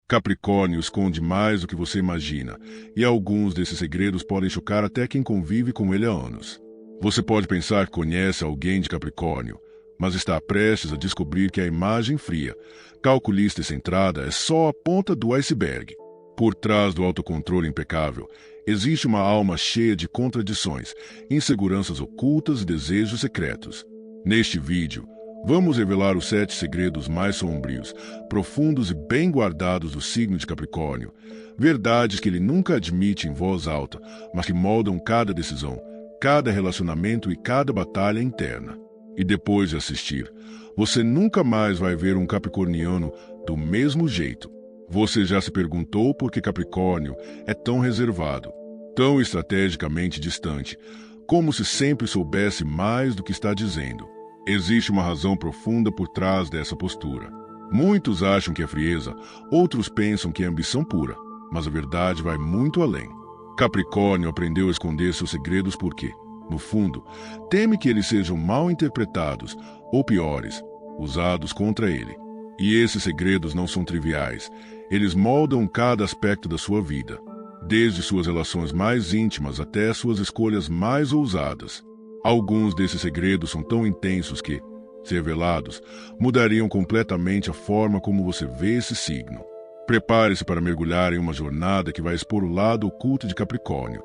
Capricórnio esconde mais do que você imagina, e alguns desses segredos podem chocar até quem convive com ele há anos. Você pode pensar que conhece alguém de Capricórnio, mas está prestes a descobrir que a imagem fria, calculista e centrada é só a ponta do iceberg. Por trás do autocontrole impecável, existe uma alma cheia de contradições, inseguranças ocultas e desejos secretos. Neste vídeo, vamos revelar os 7 segredos mais sombrios, profundos e bem guardados do signo de Capricórnio. Verdades que ele nunca admite em voz alta, mas que moldam cada decisão, cada relacionamento e cada batalha interna. E depois de assistir, você nunca mais vai ver um capricorniano do mesmo jeito. Você já se perguntou por que Capricórnio é tão reservado, tão estrategicamente distante, como se sempre soubesse mais do que está dizendo? Existe uma razão profunda por trás dessa postura. Muitos acham que é frieza, outros pensam que é ambição pura, mas a verdade vai muito além. Capricórnio aprendeu a esconder seus segredos porque, no fundo, teme que eles sejam mal interpretados, ou piores, usados contra ele. E esses segredos não são triviais. Eles moldam cada aspecto da sua vida, desde suas relações mais íntimas até suas escolhas mais ousadas. Alguns desses segredos são tão intensos que, se revelados, mudariam completamente a forma como você vê esse signo. Prepare-se para mergulhar em uma jornada que vai expor o lado oculto de Capricórnio,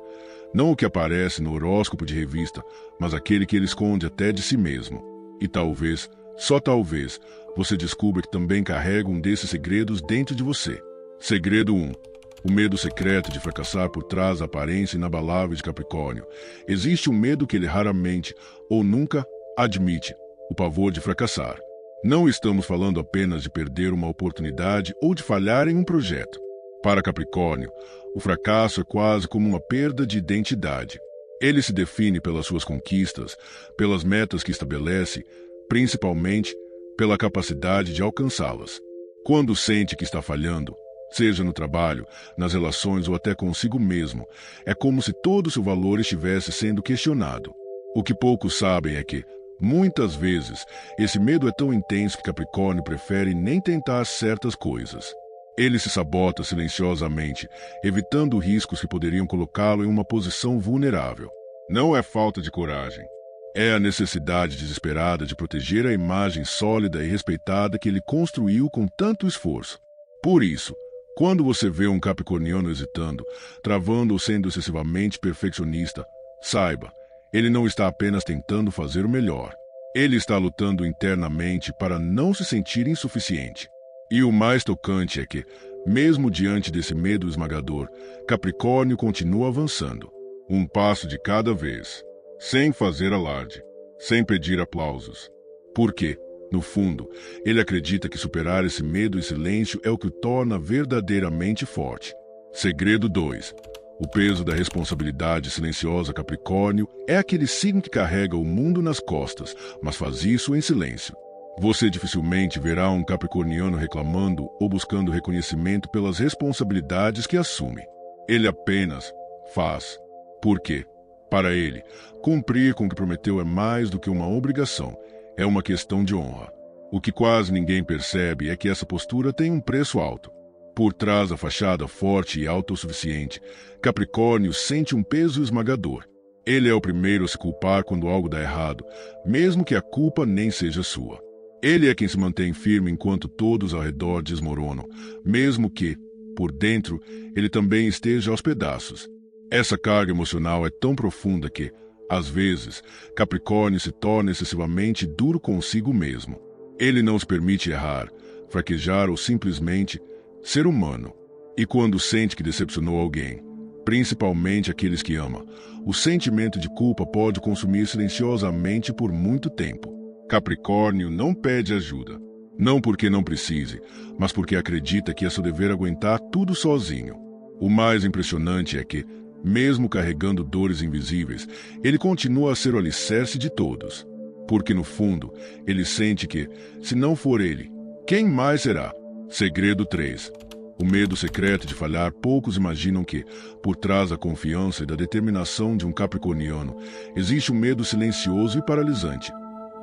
não o que aparece no horóscopo de revista, mas aquele que ele esconde até de si mesmo. E talvez, só talvez, você descubra que também carrega um desses segredos dentro de você. Segredo 1. O medo secreto de fracassar por trás da aparência inabalável de Capricórnio. Existe um medo que ele raramente ou nunca admite, o pavor de fracassar. Não estamos falando apenas de perder uma oportunidade ou de falhar em um projeto. Para Capricórnio, o fracasso é quase como uma perda de identidade. Ele se define pelas suas conquistas, pelas metas que estabelece, principalmente pela capacidade de alcançá-las. Quando sente que está falhando, seja no trabalho, nas relações ou até consigo mesmo, é como se todo o seu valor estivesse sendo questionado. O que poucos sabem é que, muitas vezes, esse medo é tão intenso que Capricórnio prefere nem tentar certas coisas. Ele se sabota silenciosamente, evitando riscos que poderiam colocá-lo em uma posição vulnerável. Não é falta de coragem. É a necessidade desesperada de proteger a imagem sólida e respeitada que ele construiu com tanto esforço. Por isso, quando você vê um capricorniano hesitando, travando ou sendo excessivamente perfeccionista, saiba, ele não está apenas tentando fazer o melhor. Ele está lutando internamente para não se sentir insuficiente. E o mais tocante é que, mesmo diante desse medo esmagador, Capricórnio continua avançando, um passo de cada vez, sem fazer alarde, sem pedir aplausos. Porque, no fundo, ele acredita que superar esse medo em silêncio é o que o torna verdadeiramente forte. Segredo 2. O peso da responsabilidade silenciosa. Capricórnio é aquele signo que carrega o mundo nas costas, mas faz isso em silêncio. Você dificilmente verá um capricorniano reclamando ou buscando reconhecimento pelas responsabilidades que assume. Ele apenas faz. Por quê? Para ele, cumprir com o que prometeu é mais do que uma obrigação, é uma questão de honra. O que quase ninguém percebe é que essa postura tem um preço alto. Por trás da fachada forte e autossuficiente, Capricórnio sente um peso esmagador. Ele é o primeiro a se culpar quando algo dá errado, mesmo que a culpa nem seja sua. Ele é quem se mantém firme enquanto todos ao redor desmoronam, mesmo que, por dentro, ele também esteja aos pedaços. Essa carga emocional é tão profunda que, às vezes, Capricórnio se torna excessivamente duro consigo mesmo. Ele não se permite errar, fraquejar ou simplesmente ser humano. E quando sente que decepcionou alguém, principalmente aqueles que ama, o sentimento de culpa pode consumir silenciosamente por muito tempo. Capricórnio não pede ajuda, não porque não precise, mas porque acredita que é seu dever aguentar tudo sozinho. O mais impressionante é que, mesmo carregando dores invisíveis, ele continua a ser o alicerce de todos. Porque no fundo, ele sente que, se não for ele, quem mais será? Segredo 3. O medo secreto de falhar. Poucos imaginam que, por trás da confiança e da determinação de um capricorniano, existe um medo silencioso e paralisante.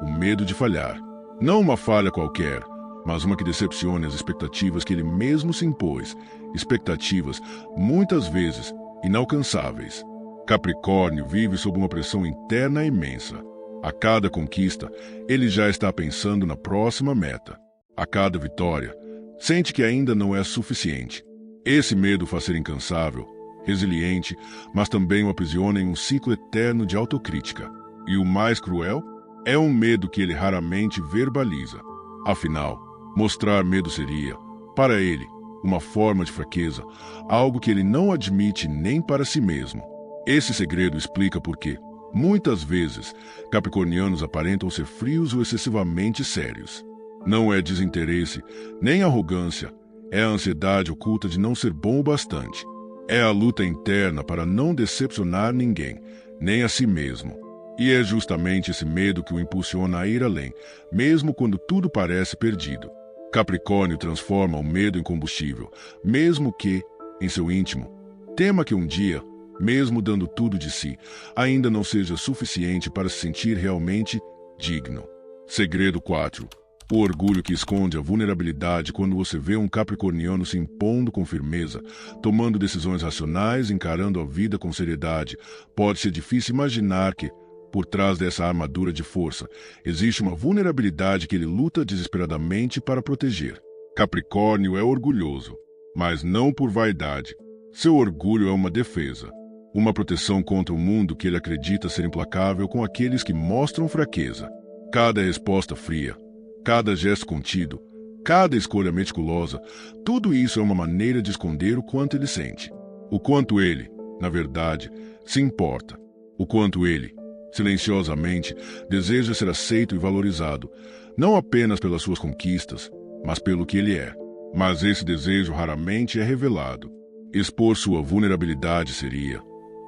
O medo de falhar. Não uma falha qualquer, mas uma que decepcione as expectativas que ele mesmo se impôs, expectativas, muitas vezes, inalcançáveis. Capricórnio vive sob uma pressão interna imensa. A cada conquista, ele já está pensando na próxima meta. A cada vitória, sente que ainda não é suficiente. Esse medo faz ser incansável, resiliente, mas também o aprisiona em um ciclo eterno de autocrítica. E o mais cruel é um medo que ele raramente verbaliza. Afinal, mostrar medo seria, para ele, uma forma de fraqueza, algo que ele não admite nem para si mesmo. Esse segredo explica por que, muitas vezes, capricornianos aparentam ser frios ou excessivamente sérios. Não é desinteresse, nem arrogância, é a ansiedade oculta de não ser bom o bastante. É a luta interna para não decepcionar ninguém, nem a si mesmo. E é justamente esse medo que o impulsiona a ir além, mesmo quando tudo parece perdido. Capricórnio transforma o medo em combustível, mesmo que, em seu íntimo, tema que um dia, mesmo dando tudo de si, ainda não seja suficiente para se sentir realmente digno. Segredo 4. O orgulho que esconde a vulnerabilidade. Quando você vê um capricorniano se impondo com firmeza, tomando decisões racionais, encarando a vida com seriedade, pode ser difícil imaginar que, por trás dessa armadura de força, existe uma vulnerabilidade que ele luta desesperadamente para proteger. Capricórnio é orgulhoso, mas não por vaidade. Seu orgulho é uma defesa, uma proteção contra o mundo que ele acredita ser implacável com aqueles que mostram fraqueza. Cada resposta fria, cada gesto contido, cada escolha meticulosa, tudo isso é uma maneira de esconder o quanto ele sente. O quanto ele, na verdade, se importa. O quanto ele, silenciosamente, deseja ser aceito e valorizado, não apenas pelas suas conquistas, mas pelo que ele é. Mas esse desejo raramente é revelado. Expor sua vulnerabilidade seria,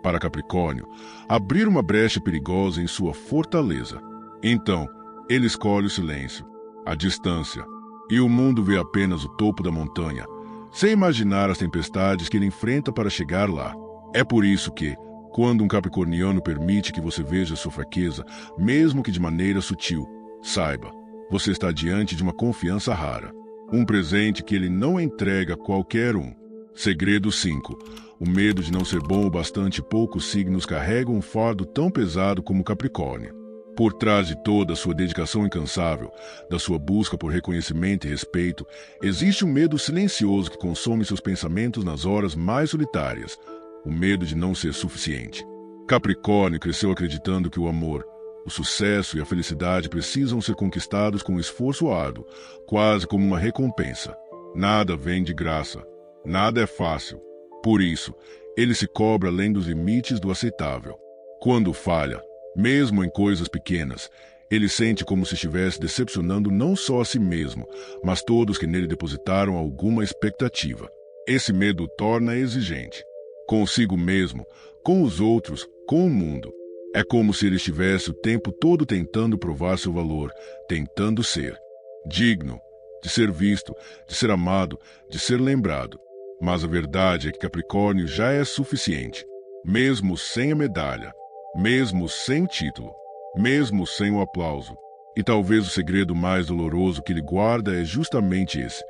para Capricórnio, abrir uma brecha perigosa em sua fortaleza. Então, ele escolhe o silêncio, a distância, e o mundo vê apenas o topo da montanha, sem imaginar as tempestades que ele enfrenta para chegar lá. É por isso que, quando um capricorniano permite que você veja sua fraqueza, mesmo que de maneira sutil, saiba, você está diante de uma confiança rara, um presente que ele não entrega a qualquer um. Segredo 5. O medo de não ser bom o bastante. Poucos signos carregam um fardo tão pesado como Capricórnio. Por trás de toda a sua dedicação incansável, da sua busca por reconhecimento e respeito, existe um medo silencioso que consome seus pensamentos nas horas mais solitárias, o medo de não ser suficiente. Capricórnio cresceu acreditando que o amor, o sucesso e a felicidade precisam ser conquistados com um esforço árduo, quase como uma recompensa. Nada vem de graça, nada é fácil. Por isso, ele se cobra além dos limites do aceitável. Quando falha, mesmo em coisas pequenas, ele sente como se estivesse decepcionando não só a si mesmo, mas todos que nele depositaram alguma expectativa. Esse medo o torna exigente. Consigo mesmo, com os outros, com o mundo. É como se ele estivesse o tempo todo tentando provar seu valor, tentando ser digno, de ser visto, de ser amado, de ser lembrado. Mas a verdade é que Capricórnio já é suficiente, mesmo sem a medalha, mesmo sem o título, mesmo sem o aplauso. E talvez o segredo mais doloroso que ele guarda é justamente esse.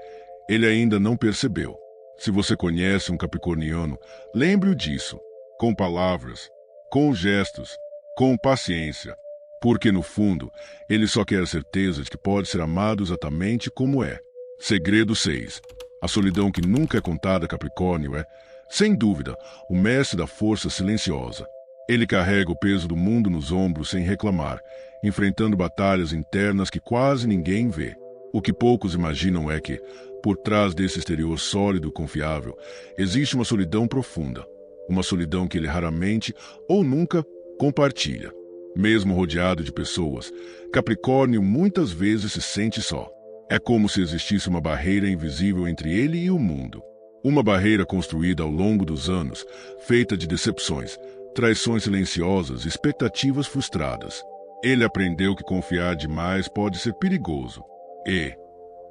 Ele ainda não percebeu. Se você conhece um capricorniano, lembre-o disso, com palavras, com gestos, com paciência, porque no fundo, ele só quer a certeza de que pode ser amado exatamente como é. Segredo 6. A solidão que nunca é contada a Capricórnio é, sem dúvida, o mestre da força silenciosa. Ele carrega o peso do mundo nos ombros sem reclamar, enfrentando batalhas internas que quase ninguém vê. O que poucos imaginam é que, por trás desse exterior sólido e confiável, existe uma solidão profunda, uma solidão que ele raramente ou nunca compartilha. Mesmo rodeado de pessoas, Capricórnio muitas vezes se sente só. É como se existisse uma barreira invisível entre ele e o mundo. Uma barreira construída ao longo dos anos, feita de decepções, traições silenciosas, expectativas frustradas. Ele aprendeu que confiar demais pode ser perigoso. E,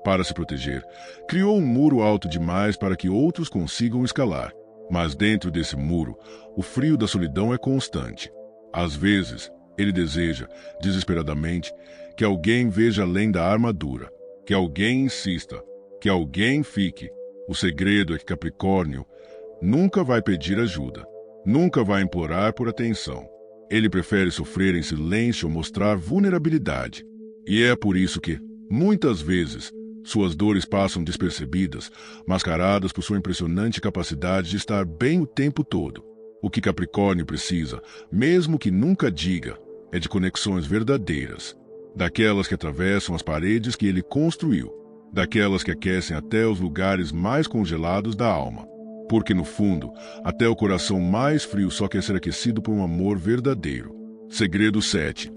para se proteger, criou um muro alto demais para que outros consigam escalar. Mas dentro desse muro, o frio da solidão é constante. Às vezes, ele deseja, desesperadamente, que alguém veja além da armadura, que alguém insista, que alguém fique. O segredo é que Capricórnio nunca vai pedir ajuda, nunca vai implorar por atenção. Ele prefere sofrer em silêncio ou mostrar vulnerabilidade. E é por isso que, muitas vezes, suas dores passam despercebidas, mascaradas por sua impressionante capacidade de estar bem o tempo todo. O que Capricórnio precisa, mesmo que nunca diga, é de conexões verdadeiras, daquelas que atravessam as paredes que ele construiu, daquelas que aquecem até os lugares mais congelados da alma. Porque, no fundo, até o coração mais frio só quer ser aquecido por um amor verdadeiro. Segredo 7.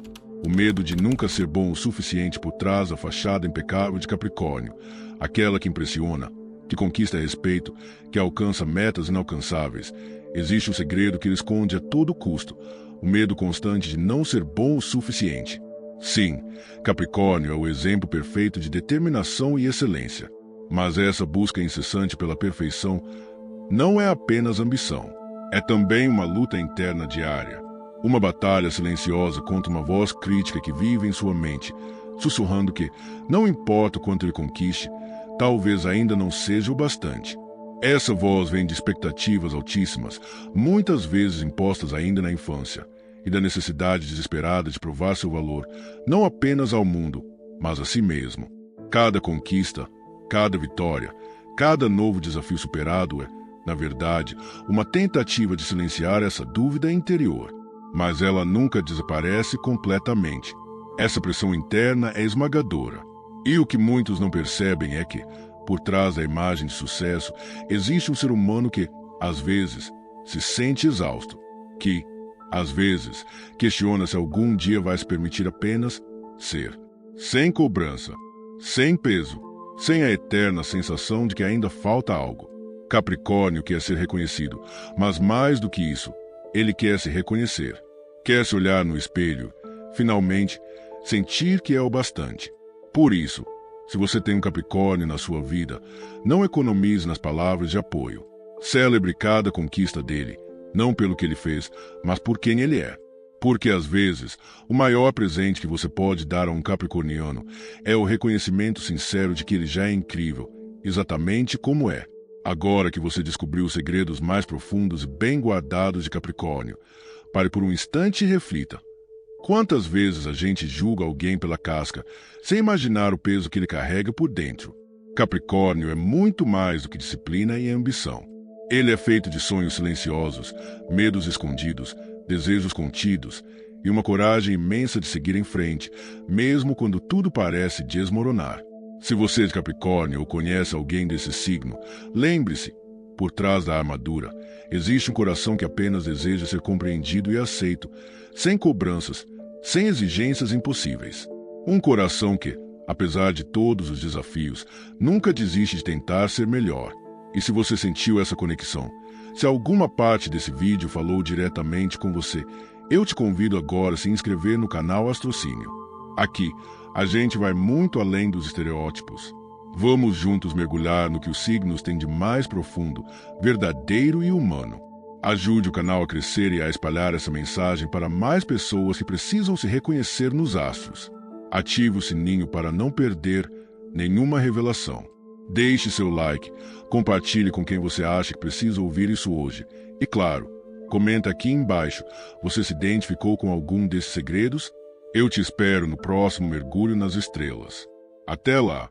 O medo de nunca ser bom o suficiente por trás da fachada impecável de Capricórnio, aquela que impressiona, que conquista respeito, que alcança metas inalcançáveis. Existe um segredo que ele esconde a todo custo, o medo constante de não ser bom o suficiente. Sim, Capricórnio é o exemplo perfeito de determinação e excelência. Mas essa busca incessante pela perfeição não é apenas ambição, é também uma luta interna diária. Uma batalha silenciosa contra uma voz crítica que vive em sua mente, sussurrando que, não importa o quanto ele conquiste, talvez ainda não seja o bastante. Essa voz vem de expectativas altíssimas, muitas vezes impostas ainda na infância, e da necessidade desesperada de provar seu valor, não apenas ao mundo, mas a si mesmo. Cada conquista, cada vitória, cada novo desafio superado é, na verdade, uma tentativa de silenciar essa dúvida interior. Mas ela nunca desaparece completamente. Essa pressão interna é esmagadora. E o que muitos não percebem é que, por trás da imagem de sucesso, existe um ser humano que, às vezes, se sente exausto, que, às vezes, questiona se algum dia vai se permitir apenas ser. Sem cobrança, sem peso, sem a eterna sensação de que ainda falta algo. Capricórnio quer ser reconhecido, mas mais do que isso, ele quer se reconhecer. Quer se olhar no espelho, finalmente, sentir que é o bastante. Por isso, se você tem um Capricórnio na sua vida, não economize nas palavras de apoio. Celebre cada conquista dele, não pelo que ele fez, mas por quem ele é. Porque, às vezes, o maior presente que você pode dar a um capricorniano é o reconhecimento sincero de que ele já é incrível, exatamente como é. Agora que você descobriu os segredos mais profundos e bem guardados de Capricórnio, pare por um instante e reflita. Quantas vezes a gente julga alguém pela casca, sem imaginar o peso que ele carrega por dentro? Capricórnio é muito mais do que disciplina e ambição. Ele é feito de sonhos silenciosos, medos escondidos, desejos contidos e uma coragem imensa de seguir em frente, mesmo quando tudo parece desmoronar. Se você é de Capricórnio ou conhece alguém desse signo, lembre-se, por trás da armadura, existe um coração que apenas deseja ser compreendido e aceito, sem cobranças, sem exigências impossíveis. Um coração que, apesar de todos os desafios, nunca desiste de tentar ser melhor. E se você sentiu essa conexão, se alguma parte desse vídeo falou diretamente com você, eu te convido agora a se inscrever no canal Astrocínio. Aqui, a gente vai muito além dos estereótipos. Vamos juntos mergulhar no que os signos têm de mais profundo, verdadeiro e humano. Ajude o canal a crescer e a espalhar essa mensagem para mais pessoas que precisam se reconhecer nos astros. Ative o sininho para não perder nenhuma revelação. Deixe seu like, compartilhe com quem você acha que precisa ouvir isso hoje. E claro, comenta aqui embaixo, você se identificou com algum desses segredos? Eu te espero no próximo mergulho nas estrelas. Até lá!